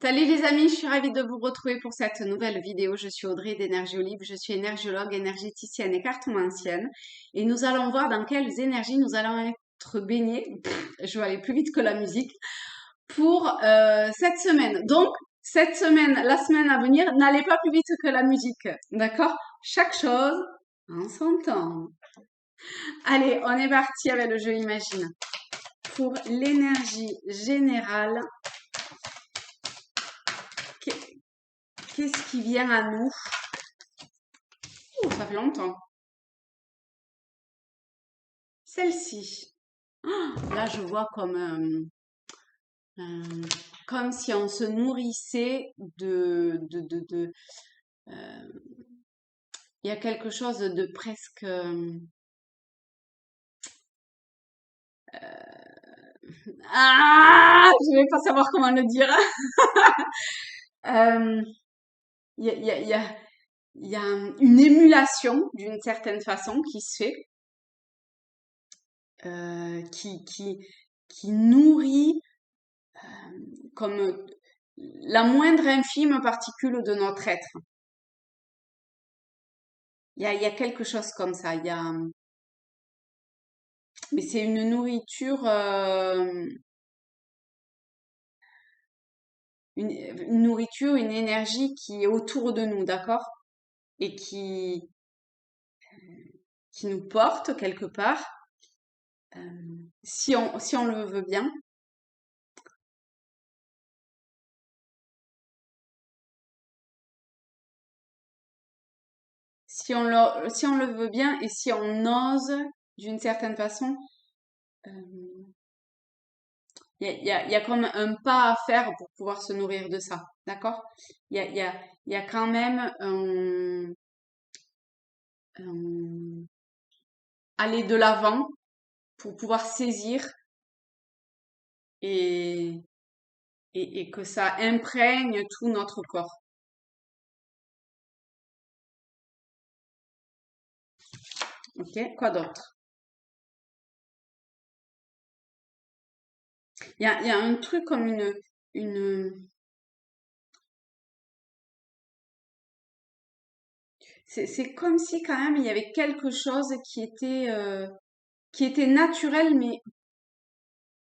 Salut les amis, je suis ravie de vous retrouver pour cette nouvelle vidéo. Je suis Audrey d'Énergie Olive, je suis énergiologue, énergéticienne et cartomancienne. Et nous allons voir dans quelles énergies nous allons être baignés. Je vais aller plus vite que la musique pour cette semaine. Donc, cette semaine, la semaine à venir, n'allez pas plus vite que la musique. D'accord? Chaque chose en son temps. Allez, on est parti avec le jeu Imagine. Pour l'énergie générale, qu'est-ce qui vient à nous? Ça fait longtemps. Celle-ci. Là, je vois comme si on se nourrissait euh, il y a quelque chose de presque, je vais pas savoir comment le dire. Euh, Il y a, il y a, il y a, il y a une émulation d'une certaine façon qui se fait, euh, qui, qui, qui nourrit comme la moindre infime particule de notre être. Il y a quelque chose comme ça. Mais c'est une nourriture, une nourriture, une énergie qui est autour de nous, d'accord? Et qui nous porte quelque part, si on le veut bien. Si on le veut bien et si on ose d'une certaine façon, euh, il y a comme un pas à faire pour pouvoir se nourrir de ça, d'accord? Il y a quand même aller de l'avant pour pouvoir saisir et, et que ça imprègne tout notre corps. Ok? Quoi d'autre? Il y a un truc comme une, c'est comme si quand même il y avait quelque chose qui était naturel,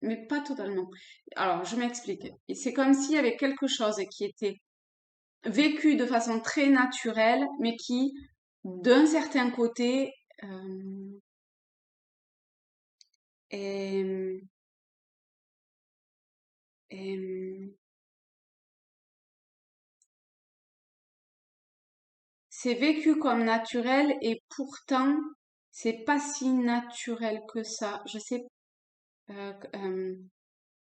mais pas totalement. Alors, je m'explique. Et c'est comme s'il y avait quelque chose qui était vécu de façon très naturelle, mais qui, d'un certain côté, est, est- c'est vécu comme naturel et pourtant, c'est pas si naturel que ça. Je sais,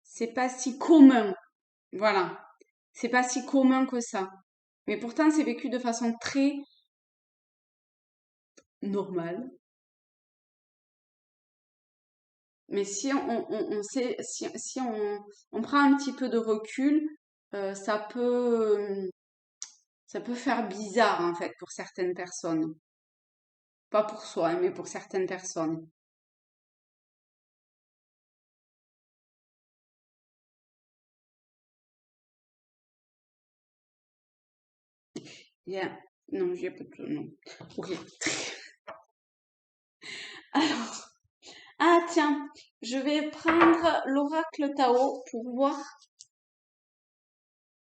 c'est pas si commun. Voilà. C'est pas si commun que ça. Mais pourtant, c'est vécu de façon très normale. Mais si on sait, si on prend un petit peu de recul, ça peut faire bizarre en fait pour certaines personnes. Pas pour soi, hein, mais pour certaines personnes. Bien. Non, j'ai pas de non. Ok. Alors, ah tiens, je vais prendre l'oracle Tao pour voir.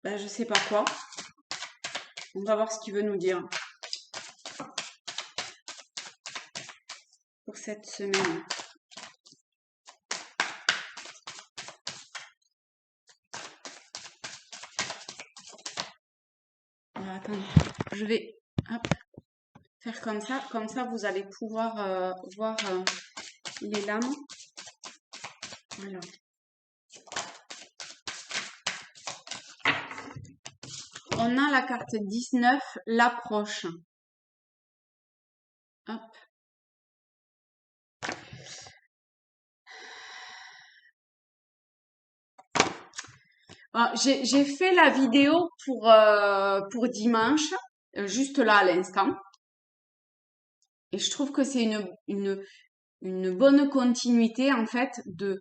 Ben, je sais pas quoi. On va voir ce qu'il veut nous dire pour cette semaine. Alors, attendez, je vais hop, faire comme ça vous allez pouvoir voir les lames. Alors, on a la carte 19, l'approche. Hop. Ah, j'ai fait la vidéo pour dimanche, juste là à l'instant, et je trouve que c'est une bonne continuité en fait de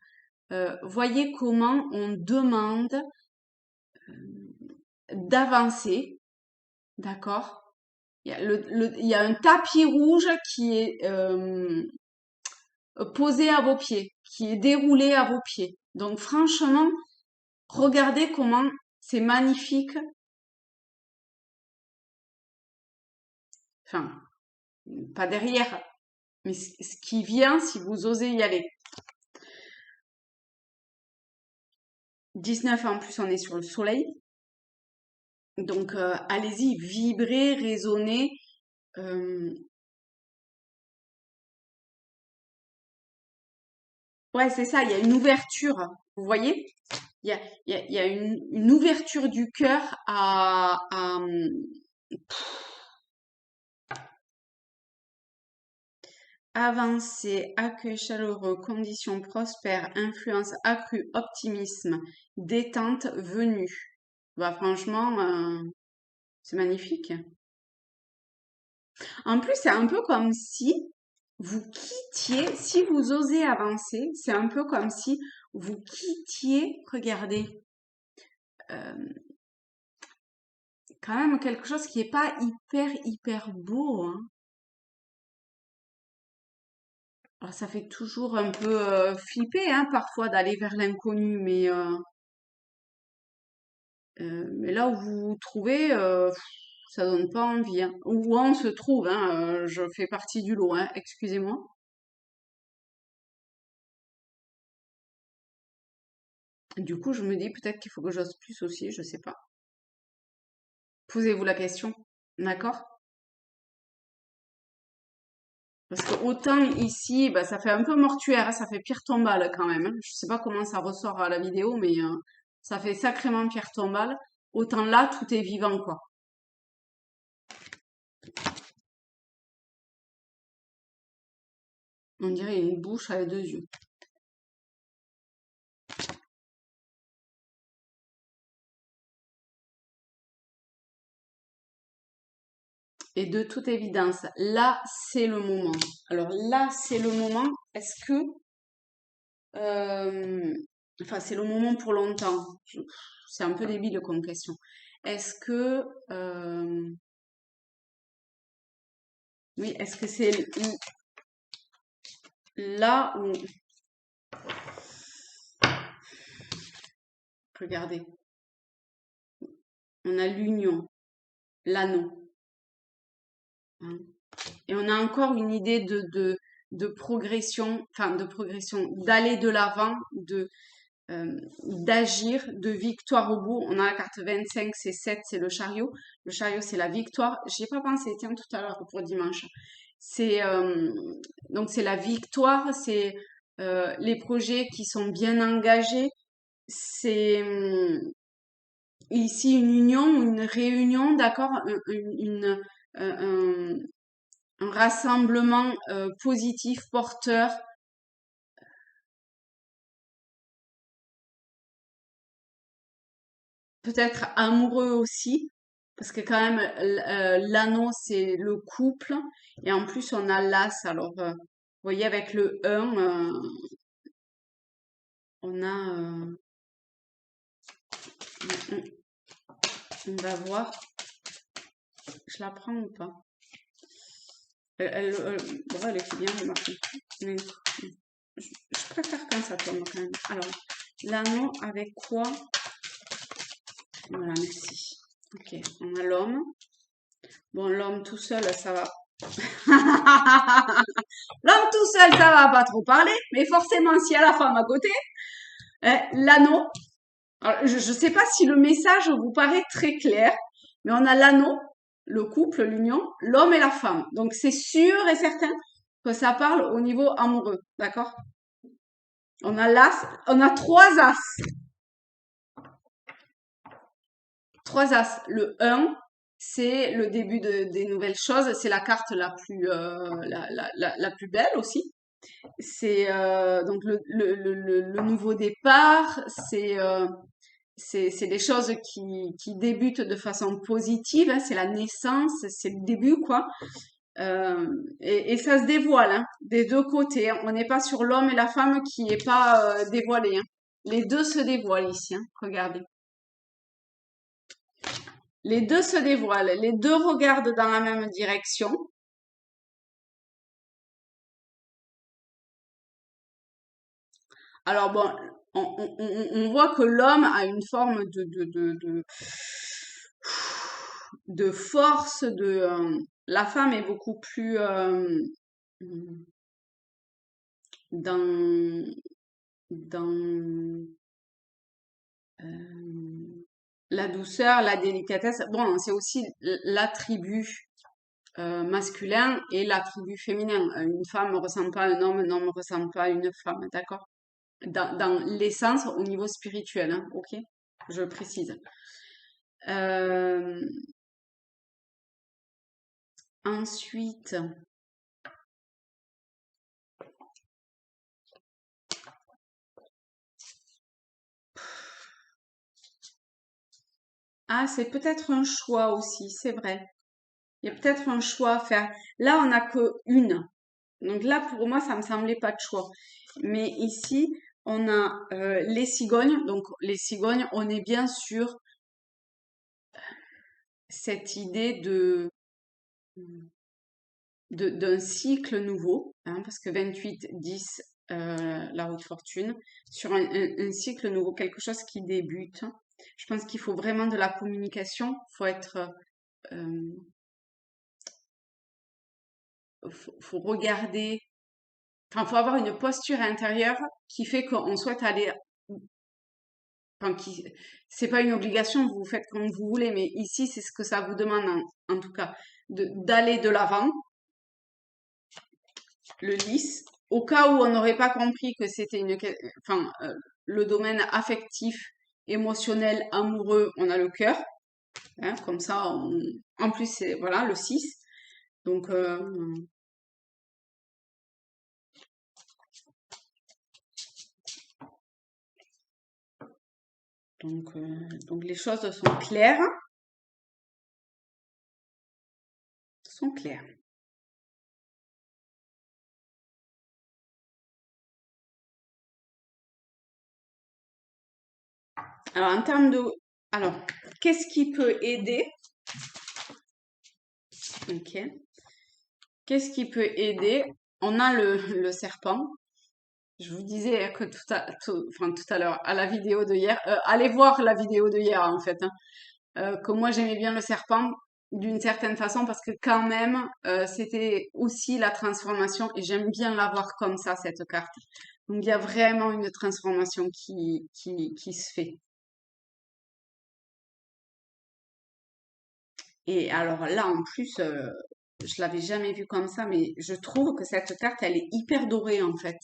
voyez comment on demande d'avancer, d'accord? Il y a un tapis rouge qui est posé à vos pieds, qui est déroulé à vos pieds. Donc franchement, regardez comment c'est magnifique. Enfin, pas derrière, mais ce qui vient si vous osez y aller. 19 en plus, on est sur le soleil. Donc, allez-y, vibrez, résonnez. euh, ouais, c'est ça, il y a une ouverture. Vous voyez? Il y a une ouverture du cœur avancer, accueil chaleureux, conditions prospères, influence accrue, optimisme, détente venue. Bah, franchement, c'est magnifique. En plus, c'est un peu comme si vous quittiez, si vous osez avancer, c'est un peu comme si vous quittiez, regardez, euh, quand même quelque chose qui est pas hyper beau, hein. Alors, ça fait toujours un peu flipper, hein, parfois d'aller vers l'inconnu, mais là où vous vous trouvez, ça donne pas envie, hein. Où on se trouve, hein, je fais partie du lot, hein, excusez-moi. Du coup, je me dis peut-être qu'il faut que j'ose plus aussi, je sais pas. Posez-vous la question, d'accord? Parce que autant ici, bah, ça fait un peu mortuaire, hein, ça fait pierre tombale quand même, hein. Je sais pas comment ça ressort à la vidéo, mais ça fait sacrément pierre tombale. Autant là, tout est vivant, quoi. On dirait une bouche avec deux yeux. Et de toute évidence, là, c'est le moment. Alors là, c'est le moment. Est-ce que, euh, enfin, c'est le moment pour longtemps. C'est un peu débile comme question. Est-ce que, oui, est-ce que c'est là où, regardez, on a l'union, l'anneau, hein. Et on a encore une idée de progression, enfin de progression, d'aller de l'avant, d'agir, de victoire au bout. On a la carte 25, c'est 7, c'est le chariot. Le chariot, c'est la victoire. J'y ai pas pensé, tiens, tout à l'heure pour dimanche. C'est donc c'est la victoire, c'est les projets qui sont bien engagés. C'est ici une union, une réunion, d'accord, un, un rassemblement positif, porteur, peut-être amoureux aussi, parce que quand même l'anneau c'est le couple, et en plus on a l'as. Alors, vous voyez avec le 1, on a, on va voir, je la prends ou pas? Bon, elle est bien remarquée, mais je préfère quand ça tombe quand même. Alors, l'anneau avec quoi? Voilà, merci. Ok, on a l'homme. Bon, l'homme tout seul, ça va. L'homme tout seul, ça va pas trop parler, mais forcément, s'il y a la femme à côté, l'anneau. Alors, je ne sais pas si le message vous paraît très clair, mais on a l'anneau, le couple, l'union, l'homme et la femme. Donc, c'est sûr et certain que ça parle au niveau amoureux, d'accord? On a l'as, on a trois as. Trois as. Le 1, c'est le début des nouvelles choses. C'est la carte la plus, la plus belle aussi. C'est donc le nouveau départ. C'est des choses qui débutent de façon positive. Hein, c'est la naissance, c'est le début, quoi. Et ça se dévoile, hein, des deux côtés, hein. On n'est pas sur l'homme et la femme qui est pas dévoilé, hein. Les deux se dévoilent ici, hein. Regardez. Les deux se dévoilent, les deux regardent dans la même direction. Alors bon, on voit que l'homme a une forme de force, la femme est beaucoup plus dans, dans la douceur, la délicatesse. Bon, c'est aussi l'attribut masculin et l'attribut féminin. Une femme ne ressemble pas à un homme ne ressemble pas à une femme, d'accord? Dans l'essence, au niveau spirituel, hein, ok? Je précise. Euh, ensuite, ah, c'est peut-être un choix aussi, c'est vrai. Il y a peut-être un choix à faire. Là, on n'a que une. Donc là, pour moi, ça me semblait pas de choix. Mais ici, on a les cigognes. Donc les cigognes, on est bien sur cette idée d'un cycle nouveau, hein, parce que 28, 10, la haute fortune, sur un cycle nouveau, quelque chose qui débute. Je pense qu'il faut vraiment de la communication. Faut être, euh, faut regarder. Enfin, faut avoir une posture intérieure qui fait qu'on souhaite aller. Enfin, c'est pas une obligation, vous faites comme vous voulez, mais ici, c'est ce que ça vous demande en tout cas, d'aller de l'avant, le lisse. Au cas où on n'aurait pas compris que c'était enfin, le domaine affectif, émotionnel, amoureux, on a le cœur. Hein, comme ça, en plus, c'est, voilà, le 6. Donc, donc les choses sont claires, sont claires. Alors, en termes de, alors, qu'est-ce qui peut aider? Ok. Qu'est-ce qui peut aider? On a le serpent. Je vous disais que enfin, tout à l'heure, à la vidéo de hier, allez voir la vidéo de hier en fait, hein, que moi j'aimais bien le serpent d'une certaine façon parce que quand même c'était aussi la transformation et j'aime bien la voir comme ça cette carte. Donc il y a vraiment une transformation qui se fait. Et alors là en plus, je l'avais jamais vue comme ça, mais je trouve que cette carte elle est hyper dorée en fait.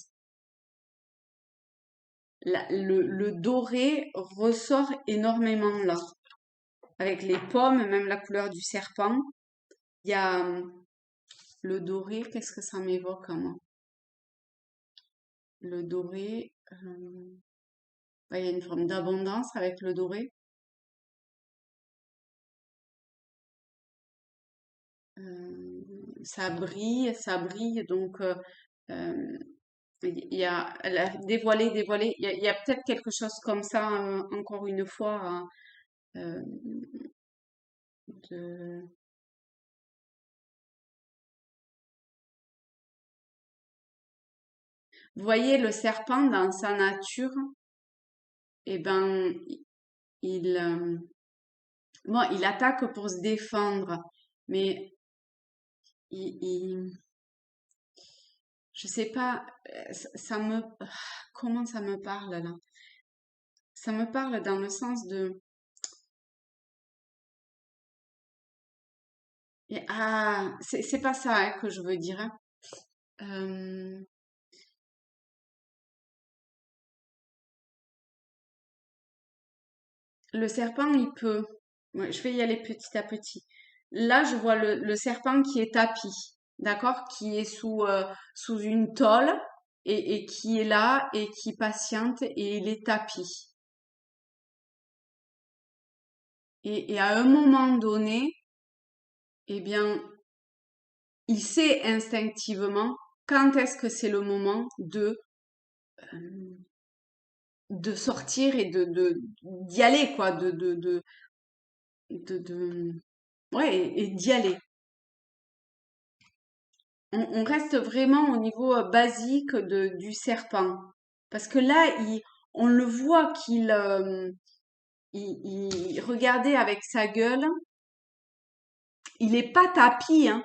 Le doré ressort énormément là. Avec les pommes, même la couleur du serpent. Il y a le doré, qu'est-ce que ça m'évoque, moi? Le doré, bah, il y a une forme d'abondance avec le doré. Ça brille, donc euh, il y a dévoilé, dévoilé. Il y a peut-être quelque chose comme ça, encore une fois, hein, euh, de... Vous voyez, le serpent, dans sa nature, eh ben, il, bon, il attaque pour se défendre, mais je sais pas, comment ça me parle là? Ça me parle dans le sens de, ah, c'est pas ça hein, que je veux dire, hein. Euh, le serpent, il peut, ouais, je vais y aller petit à petit. Là, je vois le serpent qui est tapi, d'accord? Qui est sous une tôle et qui est là et qui patiente et il est tapi. Et à un moment donné, eh bien, il sait instinctivement quand est-ce que c'est le moment euh, de sortir et d'y aller, quoi, ouais, et d'y aller. On reste vraiment au niveau basique du serpent. Parce que là, on le voit qu'il regardait avec sa gueule, il est pas tapis, hein.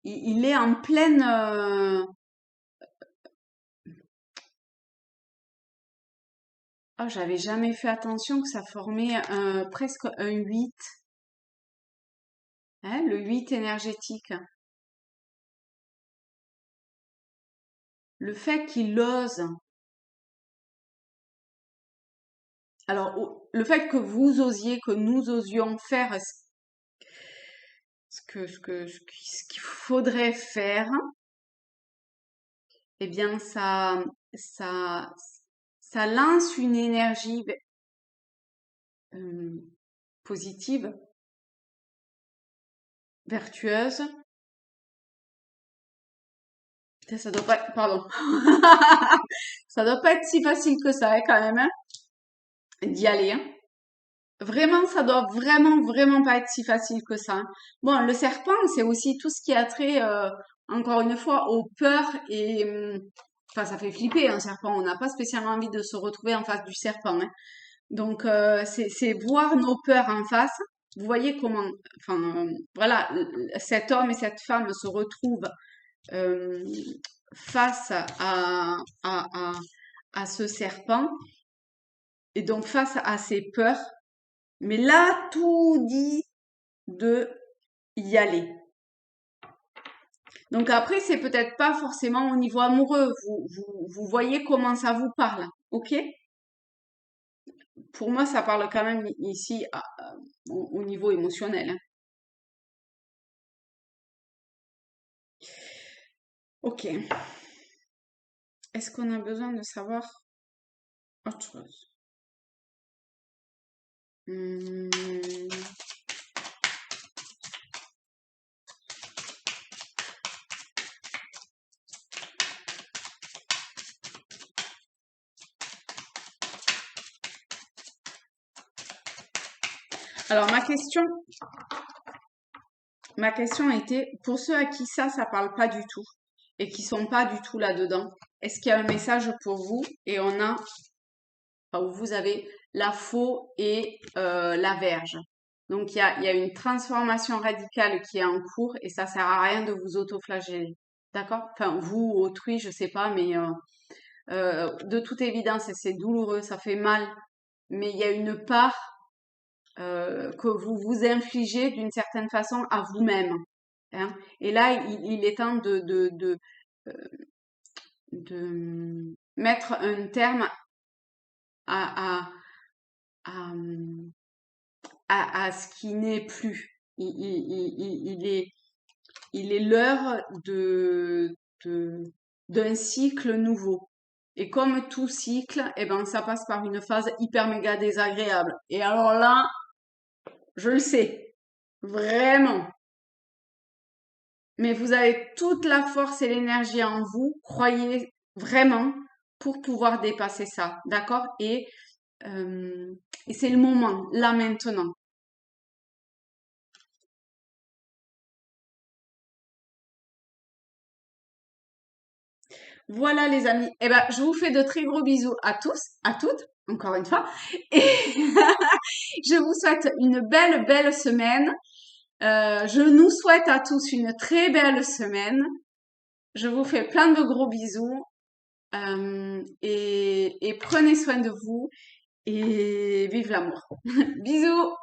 Il est en pleine. Oh, j'avais jamais fait attention que ça formait presque un 8, hein, le 8 énergétique. Le fait qu'il ose. Alors, le fait que vous osiez, que nous osions faire ce qu'il faudrait faire, eh bien, ça, ça lance une énergie euh, positive, vertueuse. Putain, ça doit pas, pardon, ça doit pas être si facile que ça, hein, quand même, hein, d'y aller, hein. Vraiment, ça doit vraiment pas être si facile que ça, hein. Bon, le serpent, c'est aussi tout ce qui a trait, encore une fois, aux peurs et, enfin, ça fait flipper un serpent. On n'a pas spécialement envie de se retrouver en face du serpent, hein. Donc, c'est voir nos peurs en face. Vous voyez comment, enfin, voilà, cet homme et cette femme se retrouvent euh, face à, à ce serpent et donc face à ses peurs. Mais là, tout dit de y aller. Donc après, c'est peut-être pas forcément au niveau amoureux. Vous voyez comment ça vous parle, ok? Pour moi, ça parle quand même ici au niveau émotionnel, hein. Ok. Est-ce qu'on a besoin de savoir autre chose? Hmm. Alors ma question était, pour ceux à qui ça parle pas du tout et qui sont pas du tout là-dedans, est-ce qu'il y a un message pour vous? Et on a, enfin, où vous avez la faux et la verge. Donc il y a une transformation radicale qui est en cours et ça sert à rien de vous autoflageller. D'accord? Enfin, vous, autrui, je sais pas, mais de toute évidence, et c'est douloureux, ça fait mal, mais il y a une part que vous vous infligez d'une certaine façon à vous-même, hein. Et là, il est temps euh, de mettre un terme à, à, à, à ce qui n'est plus. Il est l'heure d'un cycle nouveau. Et comme tout cycle, eh ben, ça passe par une phase hyper méga désagréable. Et alors là, je le sais, vraiment. Mais vous avez toute la force et l'énergie en vous, croyez vraiment, pour pouvoir dépasser ça, d'accord? Et c'est le moment, là maintenant. Voilà les amis. Eh ben, je vous fais de très gros bisous à tous, à toutes, encore une fois. Et je vous souhaite une belle semaine. Je nous souhaite à tous une très belle semaine. Je vous fais plein de gros bisous. Et prenez soin de vous et vive l'amour. Bisous!